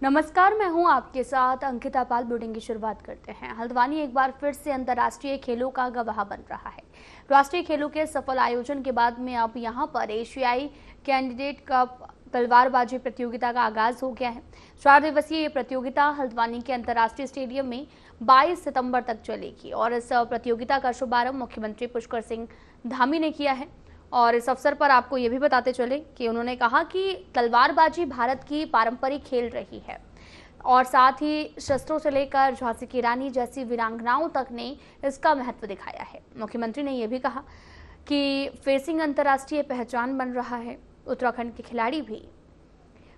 नमस्कार, मैं हूं आपके साथ अंकिता पाल। बुलेटिन की शुरुआत करते हैं। हल्द्वानी एक बार फिर से अंतर्राष्ट्रीय खेलों का गवाह बन रहा है। राष्ट्रीय खेलों के सफल आयोजन के बाद में अब यहां पर एशियाई कैंडिडेट कप तलवारबाजी प्रतियोगिता का आगाज हो गया है। 4 दिवसीय ये प्रतियोगिता हल्द्वानी के अंतर्राष्ट्रीय स्टेडियम में 22 सितंबर तक चलेगी और इस प्रतियोगिता का शुभारंभ मुख्यमंत्री पुष्कर सिंह धामी ने किया है। और इस अवसर पर आपको ये भी बताते चले कि उन्होंने कहा कि तलवारबाजी भारत की पारंपरिक खेल रही है और साथ ही शस्त्रों से लेकर झांसी की रानी जैसी वीरांगनाओं तक ने इसका महत्व दिखाया है। मुख्यमंत्री ने यह भी कहा कि फेंसिंग अंतर्राष्ट्रीय पहचान बन रहा है। उत्तराखंड के खिलाड़ी भी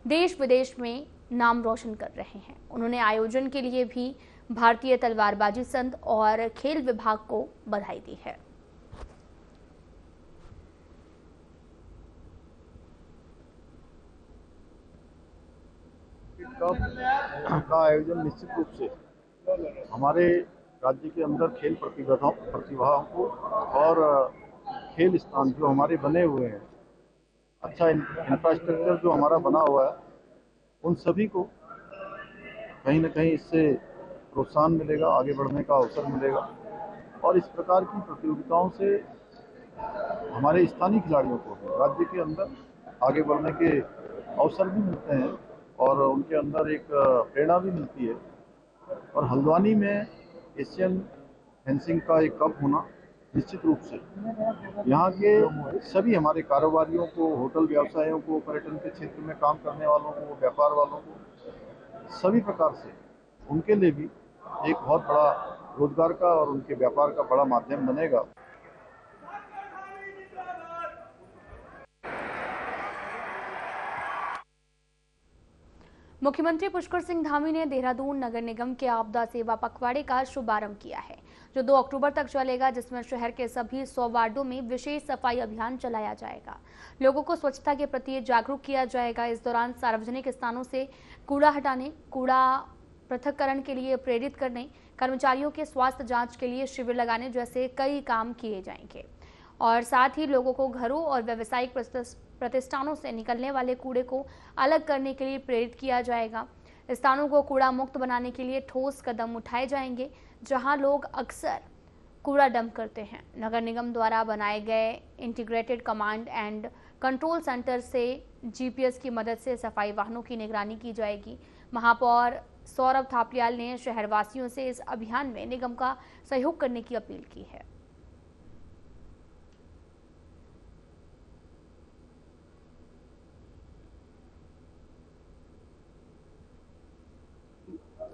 देश विदेश में नाम रोशन कर रहे हैं। उन्होंने आयोजन के लिए भी भारतीय तलवारबाजी संघ और खेल विभाग को बधाई दी है। का आयोजन निश्चित रूप से हमारे राज्य के अंदर खेल प्रतिभाओं को और खेल स्थान जो हमारे बने हुए हैं, अच्छा इंफ्रास्ट्रक्चर जो हमारा बना हुआ है, उन सभी को कहीं ना कहीं इससे प्रोत्साहन मिलेगा, आगे बढ़ने का अवसर मिलेगा। और इस प्रकार की प्रतियोगिताओं से हमारे स्थानीय खिलाड़ियों को राज्य के अंदर आगे बढ़ने के अवसर भी मिलते हैं और उनके अंदर एक प्रेरणा भी मिलती है। और हल्द्वानी में एशियन फेंसिंग का एक कप होना निश्चित रूप से यहाँ के सभी हमारे कारोबारियों को, होटल व्यवसायियों को, पर्यटन के क्षेत्र में काम करने वालों को, व्यापार वालों को, सभी प्रकार से उनके लिए भी एक बहुत बड़ा रोजगार का और उनके व्यापार का बड़ा माध्यम बनेगा। मुख्यमंत्री पुष्कर सिंह धामी ने देहरादून नगर निगम के आपदा सेवा पखवाड़े का शुभारंभ किया है, जो 2 अक्टूबर तक चलेगा, जिसमें शहर के सभी 100 वार्डों में विशेष सफाई अभियान चलाया जाएगा। लोगों को स्वच्छता के प्रति जागरूक किया जाएगा। इस दौरान सार्वजनिक स्थानों से कूड़ा हटाने, कूड़ा पृथक्करण के लिए प्रेरित करने, कर्मचारियों के स्वास्थ्य जांच के लिए शिविर लगाने जैसे कई काम किए जाएंगे। और साथ ही लोगों को घरों और व्यावसायिक प्रतिष्ठानों से निकलने वाले कूड़े को अलग करने के लिए प्रेरित किया जाएगा। स्थानों को कूड़ा मुक्त बनाने के लिए ठोस कदम उठाए जाएंगे, जहां लोग अक्सर कूड़ा डंप करते हैं। नगर निगम द्वारा बनाए गए integrated command and control centre से जीपीएस की मदद से सफाई वाहनों की निगरानी की जाएगी। महापौर सौरभ थापलियाल ने शहरवासियों से इस अभियान में निगम का सहयोग करने की अपील की है।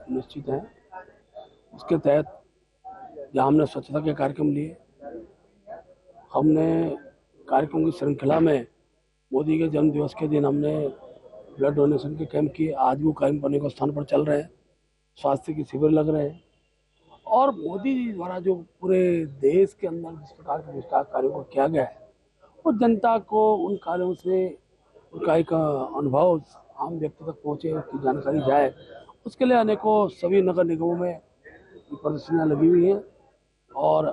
निश्चित है। इसके तहत जहाँ हमने स्वच्छता के कार्यक्रम लिए, हमने कार्यक्रम की श्रृंखला में मोदी के जन्म दिवस के दिन हमने ब्लड डोनेशन के कैंप किए। आज भी वो कैंप अनेक स्थान पर चल रहे हैं। स्वास्थ्य के शिविर लग रहे हैं और मोदी जी द्वारा जो पूरे देश के अंदर जिस प्रकार के विकास कार्यों को किया गया है, वो जनता को उन कार्यों से उनका एक अनुभव आम व्यक्ति तक पहुँचे, उसकी जानकारी जाए, उसके लिए अनेकों सभी नगर निगमों में प्रदर्शनियाँ लगी हुई हैं और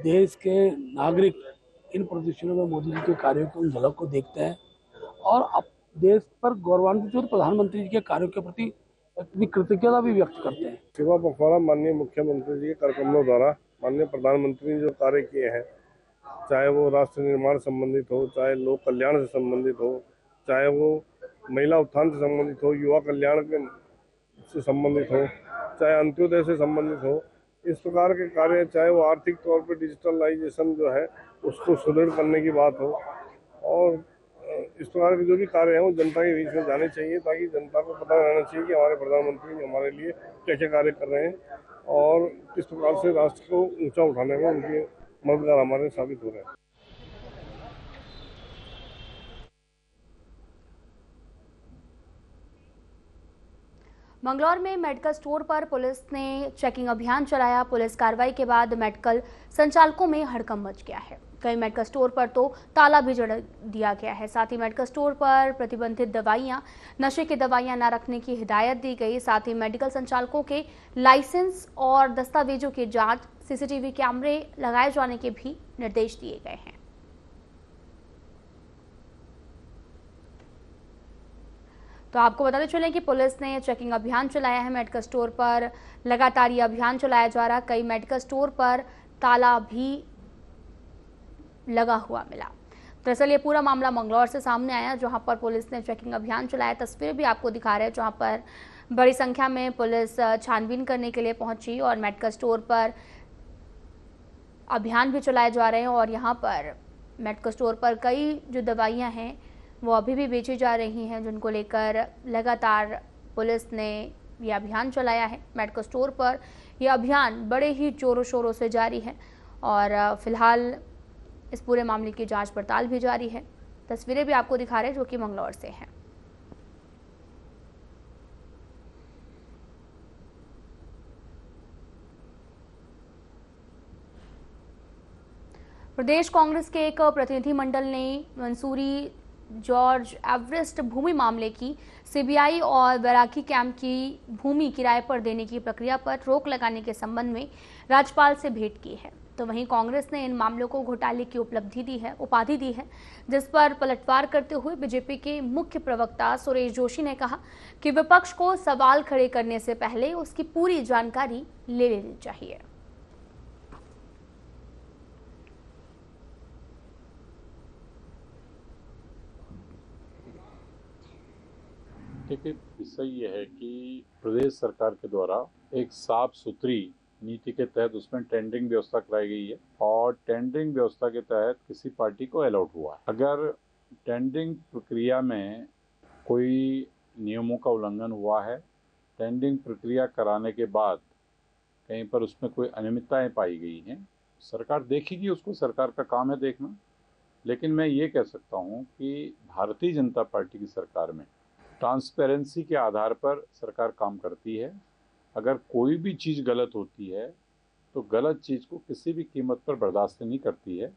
देश के नागरिक इन प्रदर्शनियों में मोदी जी के कार्यों की उन झलक को देखते हैं और अब देश पर गौरवान्वित और प्रधानमंत्री जी के कार्यों के प्रति अपनी कृतज्ञता भी व्यक्त करते हैं। सेवा पखवाड़ा माननीय मुख्यमंत्री जी के कार्यक्रमों द्वारा माननीय प्रधानमंत्री ने जो कार्य किए हैं, चाहे वो राष्ट्र निर्माण संबंधित हो, चाहे लोक कल्याण से संबंधित हो, चाहे वो महिला उत्थान से संबंधित हो, युवा कल्याण से संबंधित हो, चाहे अंत्योदय से संबंधित हो, इस प्रकार के कार्य, चाहे वो आर्थिक तौर पर डिजिटलाइजेशन जो है उसको सुदृढ़ करने की बात हो, और इस प्रकार के जो भी कार्य हैं वो जनता के बीच में जाने चाहिए, ताकि जनता को पता रहना चाहिए कि हमारे प्रधानमंत्री हमारे लिए क्या क्या कार्य कर रहे हैं और किस प्रकार से राष्ट्र को ऊंचा उठाने में उनके मददगार हमारे साबित हो रहे हैं। मंगलौर में मेडिकल स्टोर पर पुलिस ने चेकिंग अभियान चलाया। पुलिस कार्रवाई के बाद मेडिकल संचालकों में हड़कंप मच गया है। कई मेडिकल स्टोर पर तो ताला भी जड़ दिया गया है। साथ ही मेडिकल स्टोर पर प्रतिबंधित दवाइयां, नशे की दवाइयां न रखने की हिदायत दी गई। साथ ही मेडिकल संचालकों के लाइसेंस और दस्तावेजों की जांच, सीसीटीवी कैमरे लगाए जाने के भी निर्देश दिए गए हैं। तो आपको बताते चलें कि पुलिस ने चेकिंग अभियान चलाया है मेडिकल स्टोर पर। लगातार ये अभियान चलाया जा रहा, कई मेडिकल स्टोर पर ताला भी लगा हुआ मिला। दरअसल ये पूरा मामला मंगलौर से सामने आया, जहां पर पुलिस ने चेकिंग अभियान चलाया। तस्वीरें भी आपको दिखा रहे हैं, जहां पर बड़ी संख्या में पुलिस छानबीन करने के लिए पहुंची और मेडिकल स्टोर पर अभियान भी चलाए जा रहे हैं। और यहाँ पर मेडिकल स्टोर पर कई जो दवाइयाँ हैं वो अभी भी बेची जा रही हैं, जिनको लेकर लगातार पुलिस ने ये अभियान चलाया है। मेडिकल स्टोर पर यह अभियान बड़े ही जोरों शोरों से जारी है और फिलहाल इस पूरे मामले की जांच पड़ताल भी जारी है। तस्वीरें भी आपको दिखा रहे हैं, जो कि मंगलौर से हैं। प्रदेश कांग्रेस के एक प्रतिनिधिमंडल ने मंसूरी जॉर्ज एवरेस्ट भूमि मामले की सीबीआई और बैरागी कैंप की भूमि किराए पर देने की प्रक्रिया पर रोक लगाने के संबंध में राज्यपाल से भेंट की है। तो वहीं कांग्रेस ने इन मामलों को घोटाले की उपाधि दी है, जिस पर पलटवार करते हुए बीजेपी के मुख्य प्रवक्ता सुरेश जोशी ने कहा कि विपक्ष को सवाल खड़े करने से पहले उसकी पूरी जानकारी ले लेनी चाहिए। देखिए, विषय ये है कि प्रदेश सरकार के द्वारा एक साफ सुथरी नीति के तहत उसमें टेंडरिंग व्यवस्था कराई गई है और टेंडरिंग व्यवस्था के तहत किसी पार्टी को अलॉट हुआ है। अगर टेंडरिंग प्रक्रिया में कोई नियमों का उल्लंघन हुआ है, टेंडरिंग प्रक्रिया कराने के बाद कहीं पर उसमें कोई अनियमितताएं पाई गई हैं, सरकार देखेगी, उसको सरकार का काम है देखना। लेकिन मैं ये कह सकता हूँ कि भारतीय जनता पार्टी की सरकार में ट्रांसपेरेंसी के आधार पर सरकार काम करती है। अगर कोई भी चीज़ गलत होती है तो गलत चीज़ को किसी भी कीमत पर बर्दाश्त नहीं करती है।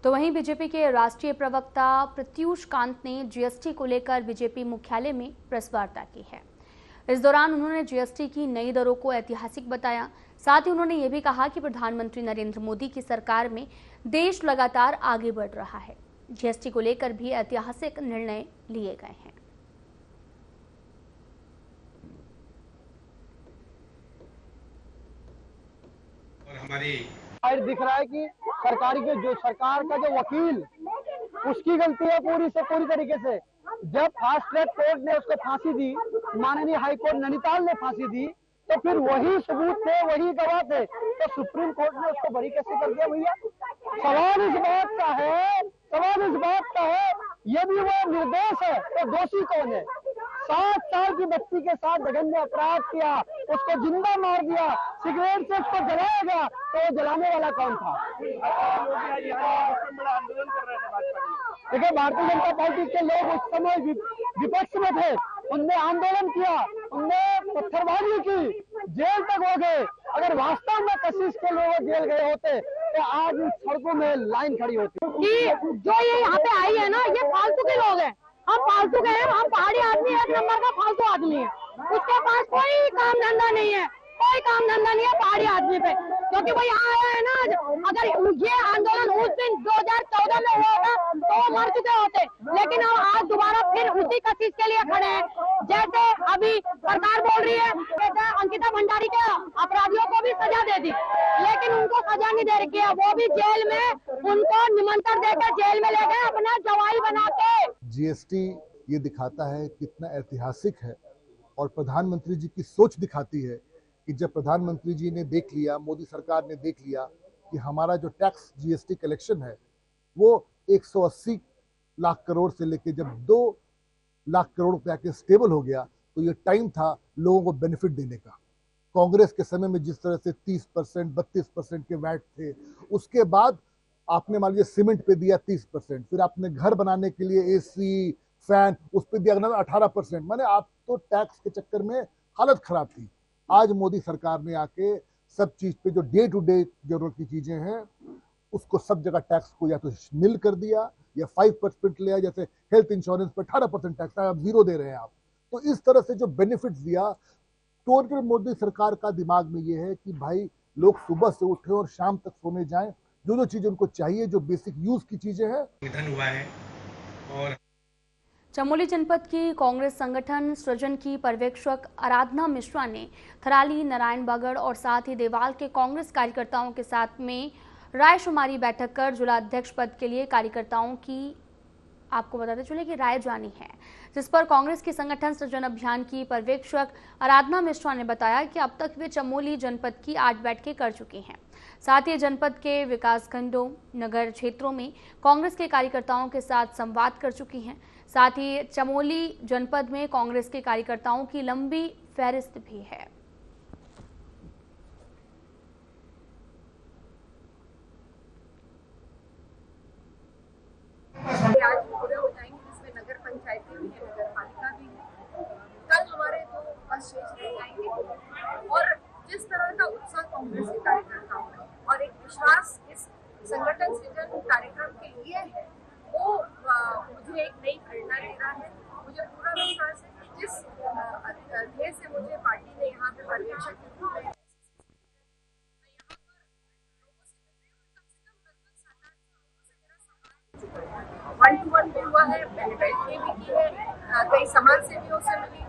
तो वहीं बीजेपी के राष्ट्रीय प्रवक्ता प्रत्यूष कांत ने जीएसटी को लेकर बीजेपी मुख्यालय में प्रेस वार्ता की है। इस दौरान उन्होंने जीएसटी की नई दरों को ऐतिहासिक बताया। साथ ही उन्होंने ये भी कहा कि प्रधानमंत्री नरेंद्र मोदी की सरकार में देश लगातार आगे बढ़ रहा है। जीएसटी को लेकर भी ऐतिहासिक निर्णय लिए गए हैं। और हमारी दिख रहा है कि सरकार का जो वकील, उसकी गलती है पूरी से पूरी तरीके से। जब फास्ट ट्रैक कोर्ट ने उसको फांसी दी, माननीय हाई कोर्ट नैनीताल ने फांसी दी, तो फिर वही सबूत थे, वही गवाह थे, तो सुप्रीम कोर्ट ने उसको बरी कैसे कर दिया भैया? सवाल इस बात का है यदि वो निर्दोष है तो दोषी कौन है? 7 साल की बच्ची के साथ जघन्य अपराध किया, उसको जिंदा मार दिया, सिगरेट से उसको जलाया गया, तो वो जलाने वाला कौन था? देखिए, भारतीय जनता पार्टी के लोग उस समय विपक्ष में थे, उनने आंदोलन किया, उनने पत्थरबाजी की, जेल तक हो गए। अगर वास्तव में कशिश के लोग जेल गए होते तो आज इन सड़कों में लाइन खड़ी होती। कि जो ये यहाँ पे आई है ना, ये फालतू के लोग हैं। हम फालतू के हैं, हम पहाड़ी आदमी, 1 नंबर का फालतू आदमी है। उसके पास कोई काम धंधा नहीं है, कोई काम धंधा नहीं है पहाड़ी आदमी पे, क्योंकि वो यहाँ आया है ना। अगर ये आंदोलन उस दिन 2014 में हुआ था तो वो मर चुके होते, लेकिन हम आज दोबारा फिर उसी कशिश के लिए खड़े हैं। जैसे अभी सरकार बोल रही है अंकिता भंडारी के अपराधियों को भी सजा दे दी, लेकिन उनको सजा नहीं दे रखी है। वो भी जेल में, उनको निमंत्रण देकर जेल में ले गए अपना जवाई बना के। जीएसटी ये दिखाता है कितना ऐतिहासिक है और प्रधानमंत्री जी की सोच दिखाती है कि जब प्रधानमंत्री जी ने देख लिया, मोदी सरकार ने देख लिया कि हमारा जो टैक्स जीएसटी कलेक्शन है वो 180 लाख करोड़ से लेके जब 2 लाख करोड़ रुपया के स्टेबल हो गया, तो ये टाइम था लोगों को बेनिफिट देने का। कांग्रेस के समय में जिस तरह से 30%, 32% के वैट थे, उसके बाद आपने मान लीजिए सीमेंट पे दिया 30%, फिर आपने घर बनाने के लिए एसी, फैन, उस पर दिया 18%। माने आप तो टैक्स के चक्कर में हालत खराब थी। आज मोदी सरकार ने आके सब चीज पे जो डे टू डे जरूरत की चीजें हैं उसको सब जगह टैक्स को या तो नील कर दिया या 5% लिया। जैसे हेल्थ इंश्योरेंस पे 18% टैक्स है, आप 0 दे रहे हैं आप। तो इस तरह से जो बेनिफिट्स दिया, टोटल मोदी सरकार का दिमाग में ये है कि भाई लोग सुबह से उठे और शाम तक सोने जाएं, जो जो चीजें उनको चाहिए, जो बेसिक यूज की चीजें हैं। निधन हुआ है। और चमोली जनपद की कांग्रेस संगठन सृजन की पर्यवेक्षक आराधना मिश्रा ने थराली, नारायण बागड़ और साथ ही देवाल के कांग्रेस कार्यकर्ताओं के साथ में रायशुमारी बैठक कर जिला अध्यक्ष पद के लिए कार्यकर्ताओं की आपको बताते चले कि राय जानी है, जिस पर कांग्रेस की संगठन सृजन अभियान की पर्यवेक्षक आराधना मिश्रा ने बताया कि अब तक वे चमोली जनपद की 8 बैठकें कर चुकी हैं। साथ ही जनपद के विकासखंडों, नगर क्षेत्रों में कांग्रेस के कार्यकर्ताओं के साथ संवाद कर चुकी हैं। साथ ही चमोली जनपद में कांग्रेस के कार्यकर्ताओं की लंबी फहरिस्त भी है। आज पूरे हो जाएंगे, जिसमें नगर पंचायतें भी है, नगर पालिका भी है। कल हमारे 2 बस शेष रह जाएंगे और जिस तरह का उत्साह कांग्रेस के कार्यकर्ताओं में और एक विश्वास इस संगठन सृजन कार्यक्रम के लिए है, वो मुझे एक नई प्रेरणा दे रहा है। मुझे पूरा विश्वास है कि जिस ध्येय से मुझे पार्टी ने यहाँ पे पर्यवेक्षक के रूप में 1-to-1 भी हुआ है, मैंने बैठकें भी की है, कई समाज सेवियों से मिली,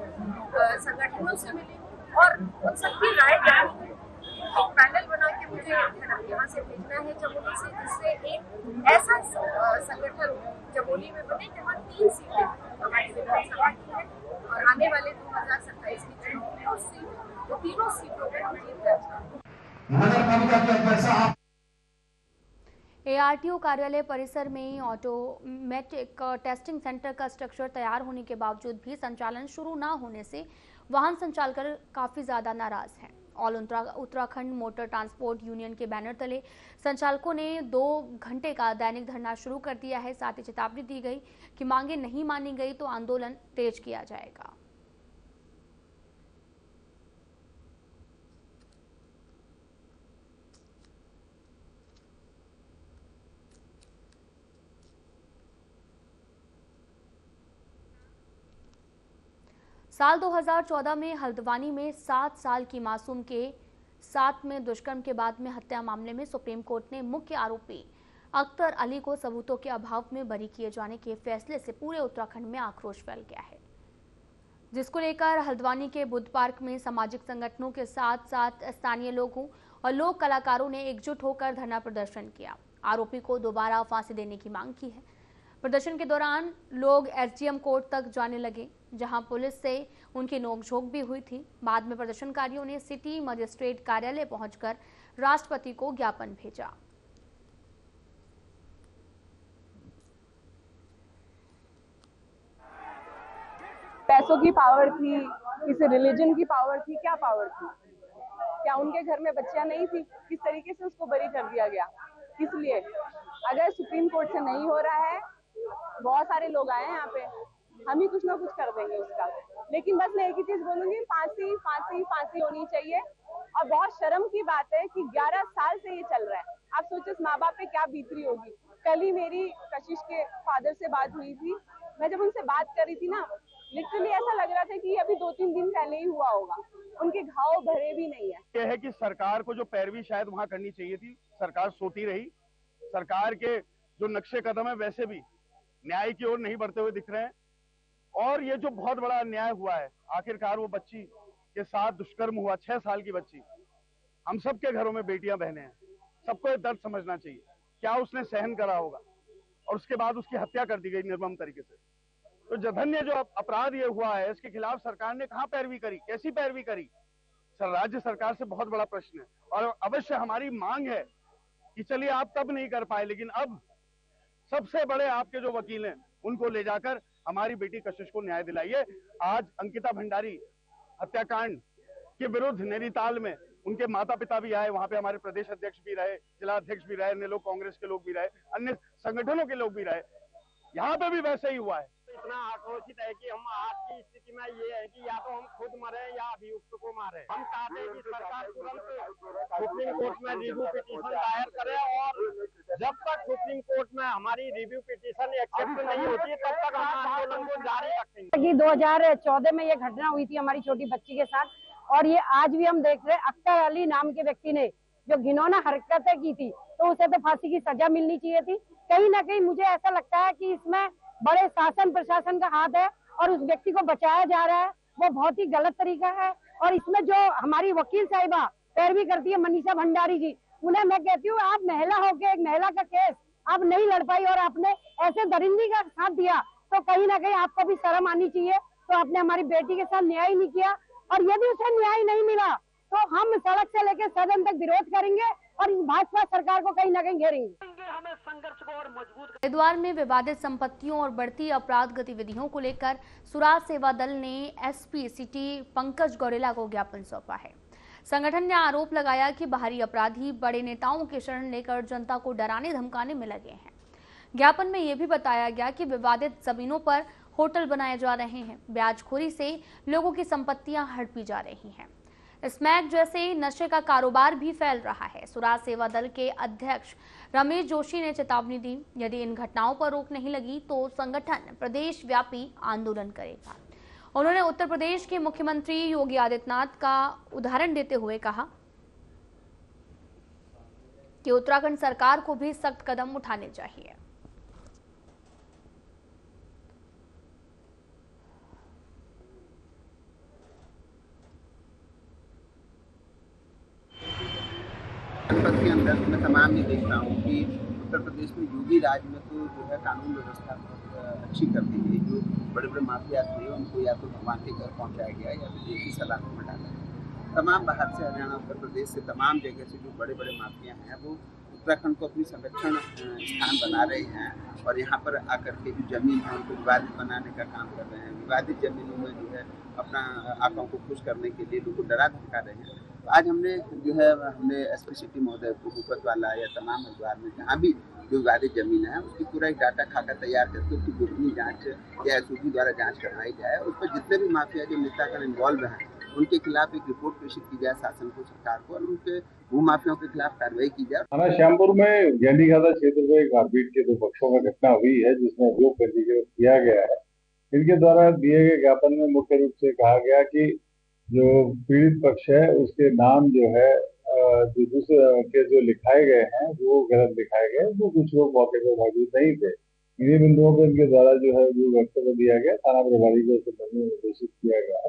संगठनों से मिली और उन सबकी राय जानी है। एक पैनल बना के मुझे यहाँ से भेजना है चमोली से, जिससे एक ऐसा संगठन चमोली में बने जहाँ 3 सीटें हमारी विधानसभा की है और आने वाले 2027 की चुनाव में उस सीट, वो तीनों सीटों में हम जीत दर्ज। एआरटीओ कार्यालय परिसर में ऑटोमेटिक टेस्टिंग सेंटर का स्ट्रक्चर तैयार होने के बावजूद भी संचालन शुरू न होने से वाहन संचालक काफी ज्यादा नाराज हैं। All Uttarakhand motor transport union के बैनर तले संचालकों ने 2 घंटे का दैनिक धरना शुरू कर दिया है। साथ ही चेतावनी दी गई कि मांगे नहीं मानी गई तो आंदोलन तेज किया जाएगा। साल 2014 में हल्द्वानी में 7 साल की मासूम के साथ में दुष्कर्म के बाद में हत्या मामले में सुप्रीम कोर्ट ने मुख्य आरोपी अख्तर अली को सबूतों के अभाव में बरी किए जाने के फैसले से पूरे उत्तराखंड में आक्रोश फैल गया है, जिसको लेकर हल्द्वानी के बुद्ध पार्क में सामाजिक संगठनों के साथ साथ स्थानीय लोगों और लोक कलाकारों ने एकजुट होकर धरना प्रदर्शन किया। आरोपी को दोबारा फांसी देने की मांग की है। प्रदर्शन के दौरान लोग एसडीएम कोर्ट तक जाने लगे, जहां पुलिस से उनकी नोकझोंक भी हुई थी। बाद में प्रदर्शनकारियों ने सिटी मजिस्ट्रेट कार्यालय पहुंचकर राष्ट्रपति को ज्ञापन भेजा। पैसों की पावर थी, किसी रिलीजन की पावर थी, क्या पावर थी? क्या उनके घर में बच्चियां नहीं थी? किस तरीके से उसको बरी कर दिया गया? इसलिए अगर सुप्रीम कोर्ट से नहीं हो रहा है, बहुत सारे लोग आए हैं यहाँ पे, हम ही कुछ ना कुछ कर देंगे उसका। लेकिन बस मैं एक ही चीज बोलूंगी, फांसी फांसी फांसी होनी चाहिए। और बहुत शर्म की बात है कि 11 साल से ये चल रहा है। आप सोचो माँ बाप पे क्या बीत रही होगी। कल ही मेरी कशिश के फादर से बात हुई थी। मैं जब उनसे बात कर रही थी ना, लिटरली ऐसा लग रहा था कि अभी 2-3 दिन पहले ही हुआ होगा। उनके घाव भरे भी नहीं है। यह है कि सरकार को जो पैरवी शायद वहाँ करनी चाहिए थी, सरकार सोती रही। सरकार के जो नक्शे कदम है वैसे भी न्याय की ओर नहीं बढ़ते हुए दिख रहे हैं। और ये जो बहुत बड़ा अन्याय हुआ है, आखिरकार वो बच्ची के साथ दुष्कर्म हुआ, 6 साल की बच्ची। हम सबके घरों में बेटियां बहनें हैं, सबको ये दर्द समझना चाहिए। क्या उसने सहन करा होगा और उसके बाद उसकी हत्या कर दी गई निर्मम तरीके से। तो जघन्य जो अपराध ये हुआ है, इसके खिलाफ सरकार ने कहाँ पैरवी करी, कैसी पैरवी करी? राज्य सरकार से बहुत बड़ा प्रश्न है। और अवश्य हमारी मांग है कि चलिए आप तब नहीं कर पाए, लेकिन अब सबसे बड़े आपके जो वकील हैं उनको ले जाकर हमारी बेटी कशिश को न्याय दिलाइए। आज अंकिता भंडारी हत्याकांड के विरुद्ध नैनीताल में उनके माता पिता भी आए, वहां पे हमारे प्रदेश अध्यक्ष भी रहे, जिला अध्यक्ष भी रहे, अन्य लोग कांग्रेस के लोग भी रहे, अन्य संगठनों के लोग भी रहे। यहाँ पे भी वैसे ही हुआ है। इतना आक्रोशित है कि हम आज की स्थिति में ये है कि या तो हम खुद मरे या अभियुक्त को मारे। हम चाहते हैं कि सरकार तुरंत सुप्रीम कोर्ट में रिव्यू पिटीशन दायर करे और जब तक सुप्रीम कोर्ट में हमारी रिव्यू पिटीशन एक्सेप्ट नहीं होती तब तक हम आंदोलन को जारी रखेंगे। 2014 में ये घटना हुई थी हमारी छोटी बच्ची के साथ और ये आज भी हम देख रहे हैं। अख्तर अली नाम के व्यक्ति ने जो घिनौना हरकतें की थी, तो उसे तो फांसी की सजा मिलनी चाहिए थी। कहीं ना कहीं मुझे ऐसा लगता है कि इसमें बड़े शासन प्रशासन का हाथ है और उस व्यक्ति को बचाया जा रहा है, वो बहुत ही गलत तरीका है। और इसमें जो हमारी वकील साहिबा पैरवी करती है, मनीषा भंडारी जी, उन्हें मैं कहती हूँ, आप महिला होके एक महिला का केस आप नहीं लड़ पाई और आपने ऐसे दरिंदी का साथ दिया, तो कहीं ना कहीं आपको भी शर्म आनी चाहिए। तो आपने हमारी बेटी के साथ न्याय नहीं किया, और यदि उसे न्याय नहीं मिला तो हम सड़क से लेकर सदन तक विरोध करेंगे और इस भाजपा सरकार को कहीं ना कहीं घेरेंगे। हमें संघर्ष को और मजबूत हरिद्वार में विवादित संपत्तियों और बढ़ती अपराध गतिविधियों को लेकर सुराज सेवा दल ने एसपी सिटी पंकज गौरेला को ज्ञापन सौंपा है। संगठन ने आरोप लगाया कि बाहरी अपराधी बड़े नेताओं के शरण लेकर जनता को डराने धमकाने में लगे हैं। ज्ञापन में यह भी बताया गया कि विवादित जमीनों पर होटल बनाए जा रहे हैं, ब्याजखोरी से लोगों की संपत्तियां हड़पी जा रही हैं, स्मैक जैसे नशे का कारोबार भी फैल रहा है। सुराज सेवा दल के अध्यक्ष रमेश जोशी ने चेतावनी दी, यदि इन घटनाओं पर रोक नहीं लगी तो संगठन प्रदेश व्यापी आंदोलन करेगा। उन्होंने उत्तर प्रदेश के मुख्यमंत्री योगी आदित्यनाथ का उदाहरण देते हुए कहा कि उत्तराखंड सरकार को भी सख्त कदम उठाने चाहिए। जनपद के अंदर मैं तमाम ये देखता हूँ कि उत्तर प्रदेश में योगी राज में तो जो है कानून व्यवस्था बहुत अच्छी कर दी गई। जो बड़े बड़े माफिया थे उनको या तो भगवान के घर पहुँचाया गया या फिर जेल की सलाखों में डाला गया। तमाम बाहर से, हरियाणा उत्तर प्रदेश से, तमाम जगह से जो बड़े बड़े माफिया हैं वो उत्तराखंड को अपनी संरक्षण स्थान बना रहे हैं और यहाँ पर आकर के जो जमीन है उनको विवादित बनाने का काम कर रहे हैं। विवादित जमीनों में जो है अपना आंखों को खुश करने के लिए लोगों को डरा धमका रहे हैं। तो आज हमने एसपी सिटी महोदय को भूपत वाला या तमाम हरिद्वार में जहाँ भी जो विवादित जमीन है उसकी पूरा एक डाटा खाका तैयार करके उसकी गोपनीय जाँच या एसओजी द्वारा जाँच करवाई जाए। उस पर जितने भी माफिया जो नेतागण इन्वॉल्व हैं उनके खिलाफ एक रिपोर्ट प्रेषित की जाए शासन को, सरकार को, और उनके भूमाफियाओं के खिलाफ कार्रवाई की जाए। थाना श्यामपुर में गेंडीघाटा क्षेत्र में मारपीट के दो पक्षों में घटना हुई है जिसमें अभियोग पंजीकृत किया गया है। इनके द्वारा दिए गए ज्ञापन में मुख्य रूप से कहा गया कि जो पीड़ित पक्ष है उसके नाम जो है जो दूसरे के जो लिखाए गए हैं वो गलत लिखाए गए, वो कुछ लोग मौके पर मौजूद नहीं थे। इन्हीं बिंदुओं पर इनके द्वारा जो है वो वक्तव्य दिया गया, थाना प्रभारी को इस संबंध में निर्देशित किया गया।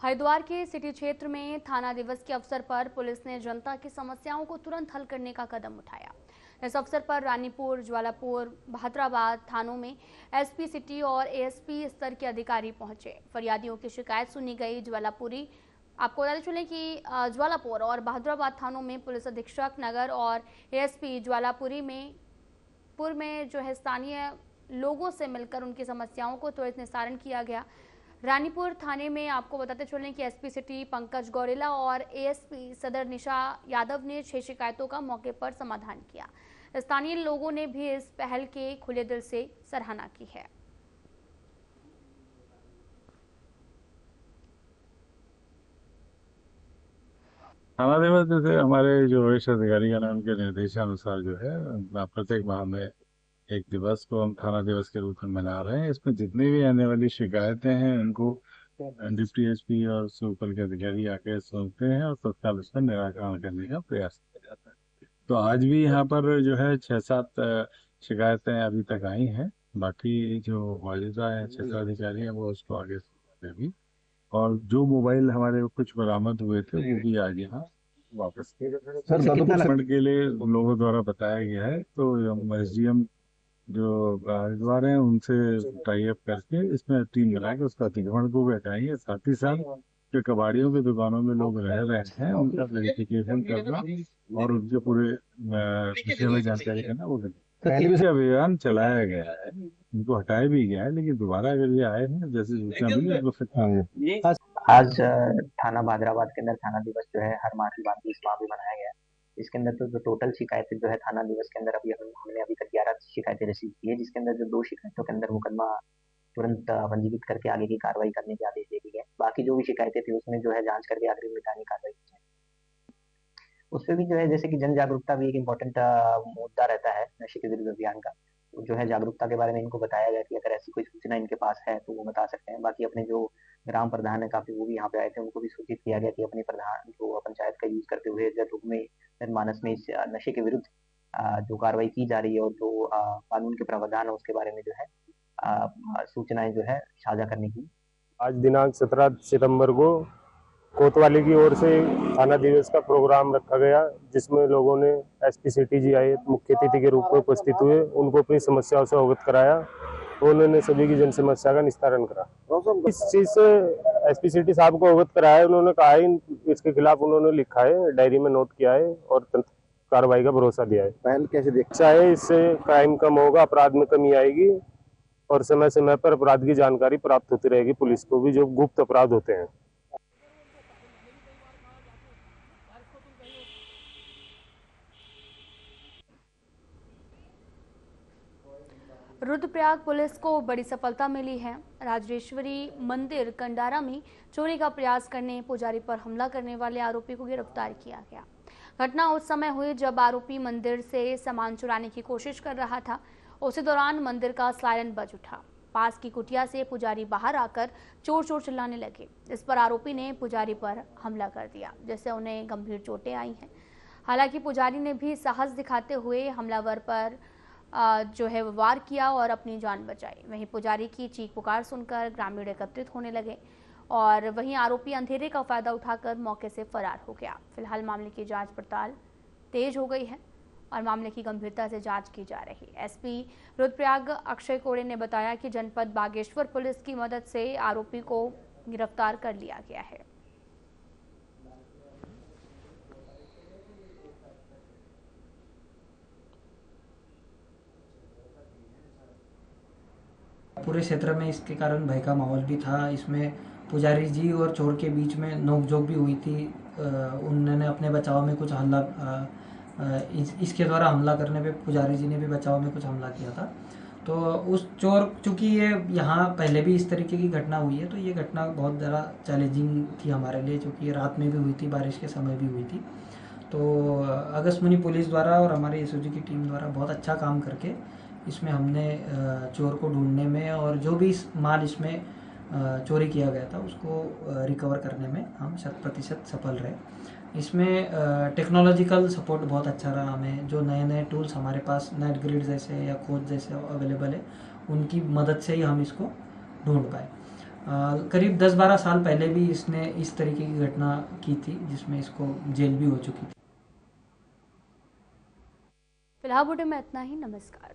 हरिद्वार के सिटी क्षेत्र में थाना दिवस के अवसर पर पुलिस ने जनता की समस्याओं को तुरंत हल करने का कदम उठाया। इस अवसर पर रानीपुर, ज्वालापुर, भाद्राबाद थानों में एसपी सिटी और एएसपी स्तर के अधिकारी पहुंचे। फरियादियों की शिकायत सुनी गई। आपको बताते चले कि ज्वालापुर और भाद्राबाद थानों में पुलिस अधीक्षक नगर और एएसपी ज्वालापुरी में जो है स्थानीय लोगों से मिलकर उनकी समस्याओं को त्वरित निस्तारण किया गया। रानीपुर थाने में आपको बताते चलें कि एसपी सिटी पंकज गौरेला और एएसपी सदर निशा यादव ने 6 शिकायतों का मौके पर समाधान किया। स्थानीय लोगों ने भी इस पहल के खुले दिल से सराहना की है। थाना दिवस जैसे हमारे जो वरिष्ठ अधिकारी हैं उनके निर्देशानुसार जो है प्रत्येक माह में एक दिवस को हम थाना दिवस के रूप में मना रहे हैं। इसमें जितनी भी आने वाली शिकायतें हैं उनको डिप्टी एसपी और उससे ऊपर के अधिकारी आके सुनते हैं और तत्काल उसका निराकरण करने का प्रयास किया जाता है। तो आज भी यहाँ पर जो है 6-7 शिकायतें अभी तक आई हैं। बाकी जो मौजूदा है 6 अधिकारी हैं वो उसको आगे भी, और जो मोबाइल हमारे कुछ बरामद हुए थे वो भी आज यहाँ वापस फंड के लिए उन लोगों द्वारा बताया गया है। तो एसडीएम जो हरिद्वार हैं उनसे टाई अप करके इसमें टीम बना के उसका अतिक्रमण को भी हटाएंगे। साथ ही साथ जो कबाड़ियों की दुकानों में लोग रह रहे हैं उनका वेरिफिकेशन करना और उनके पूरे विषय में जानकारी करना, वो पहले से अभियान चलाया गया है। उनको हटाया भी गया है, लेकिन दोबारा अगर ये आए हैं जैसे सूचना मिली उनको फिर आज थाना भाद्राबाद के अंदर थाना दिवस जो है हर माह की भांति इस माह भी मनाया गया। इसके अंदर तो जो टोटल शिकायतें जो है थाना दिवस के अंदर हमने अभी तक 11 शिकायतें रिसीव की है, जिसके अंदर जो 2 शिकायतों के अंदर मुकदमा तुरंत पंजीकृत करके आगे की कार्रवाई करने के आदेश दे दिए गए। बाकी जो भी शिकायतें थी उसमें जो है जांच करके अग्रिम निगरानी कार्रवाई की जाए। उसमें भी जो है जैसे कि जन जागरूकता भी एक इम्पोर्टेंट मुद्दा रहता है नशे के विरुद्ध अभियान का। जो है जागरूकता के बारे में इनको बताया गया कि अगर ऐसी कोई सूचना इनके पास है तो वो बता सकते हैं। बाकी अपने जो ग्राम प्रधान है काफ़ी, वो भी यहाँ पे आए थे, उनको भी सूचित किया गया कि अपने प्रधान जो पंचायत का यूज़ करते हुए जनमानस में इस नशे के विरुद्ध जो कार्रवाई की जा रही है और जो कानून के प्रावधान है उसके बारे में जो है सूचनाएं जो है साझा करने की। आज दिनांक 17 सितंबर को कोतवाली की ओर से थाना दिवस का प्रोग्राम रखा गया, जिसमें लोगों ने एसपी सिटी जी आए, मुख्य अतिथि के रूप में उपस्थित हुए, उनको अपनी समस्याओं से अवगत कराया, उन्होंने सभी की जन समस्या का निस्तारण करा। इस चीज से एसपी सिटी साहब को अवगत कराया, उन्होंने कहा है इसके खिलाफ उन्होंने लिखा है, डायरी में नोट किया है और कार्रवाई का भरोसा दिया है। पहल कैसे देख चाहे इससे क्राइम कम होगा, अपराध में कमी आएगी और समय समय पर अपराध की जानकारी प्राप्त होती रहेगी पुलिस को भी, जो गुप्त अपराध होते हैं। रुद्रप्रयाग पुलिस को बड़ी सफलता मिली है। राजराजेश्वरी मंदिर कंडारा में चोरी का प्रयास करने पुजारी पर हमला करने वाले आरोपी को गिरफ्तार किया गया। घटना उस समय हुई जब आरोपी मंदिर से सामान चुराने की कोशिश कर रहा था। उसी दौरान मंदिर का सायरन बज उठा। पास की कुटिया से पुजारी बाहर आकर चोर चोर चिल्लाने लगे। इस पर आरोपी ने पुजारी पर हमला कर दिया, जिससे उन्हें गंभीर चोटें आई हैं। हालांकि पुजारी ने भी साहस दिखाते हुए हमलावर पर जो है वार किया और अपनी जान बचाई। वहीं पुजारी की चीख पुकार सुनकर ग्रामीण एकत्रित होने लगे और वहीं आरोपी अंधेरे का फायदा उठाकर मौके से फरार हो गया। फिलहाल मामले की जांच पड़ताल तेज हो गई है और मामले की गंभीरता से जांच की जा रही है। एसपी रुद्रप्रयाग अक्षय कोड़े ने बताया कि जनपद बागेश्वर पुलिस की मदद से आरोपी को गिरफ्तार कर लिया गया है। पूरे क्षेत्र में इसके कारण भय का माहौल भी था। इसमें पुजारी जी और चोर के बीच में नोकझोंक भी हुई थी। उन्होंने अपने बचाव में कुछ हमला इसके द्वारा हमला करने पे पुजारी जी ने भी बचाव में कुछ हमला किया था। तो उस चोर, चूँकि ये यहाँ पहले भी इस तरीके की घटना हुई है, तो ये घटना बहुत ज़्यादा चैलेंजिंग थी हमारे लिए, क्योंकि ये रात में भी हुई थी, बारिश के समय भी हुई थी। तो अगस्त्यमुनि पुलिस द्वारा और हमारी एसओजी की टीम द्वारा बहुत अच्छा काम करके इसमें हमने चोर को ढूंढने में और जो भी माल इसमें चोरी किया गया था उसको रिकवर करने में हम 100% सफल रहे। इसमें टेक्नोलॉजिकल सपोर्ट बहुत अच्छा रहा हमें। जो नए नए टूल्स हमारे पास नेट ग्रिड जैसे या खोज जैसे अवेलेबल है, उनकी मदद से ही हम इसको ढूंढ पाए। करीब 10-12 साल पहले भी इसने इस तरीके की घटना की थी, जिसमें इसको जेल भी हो चुकी थी। फिलहाल बुलेटिन में इतना ही। नमस्कार।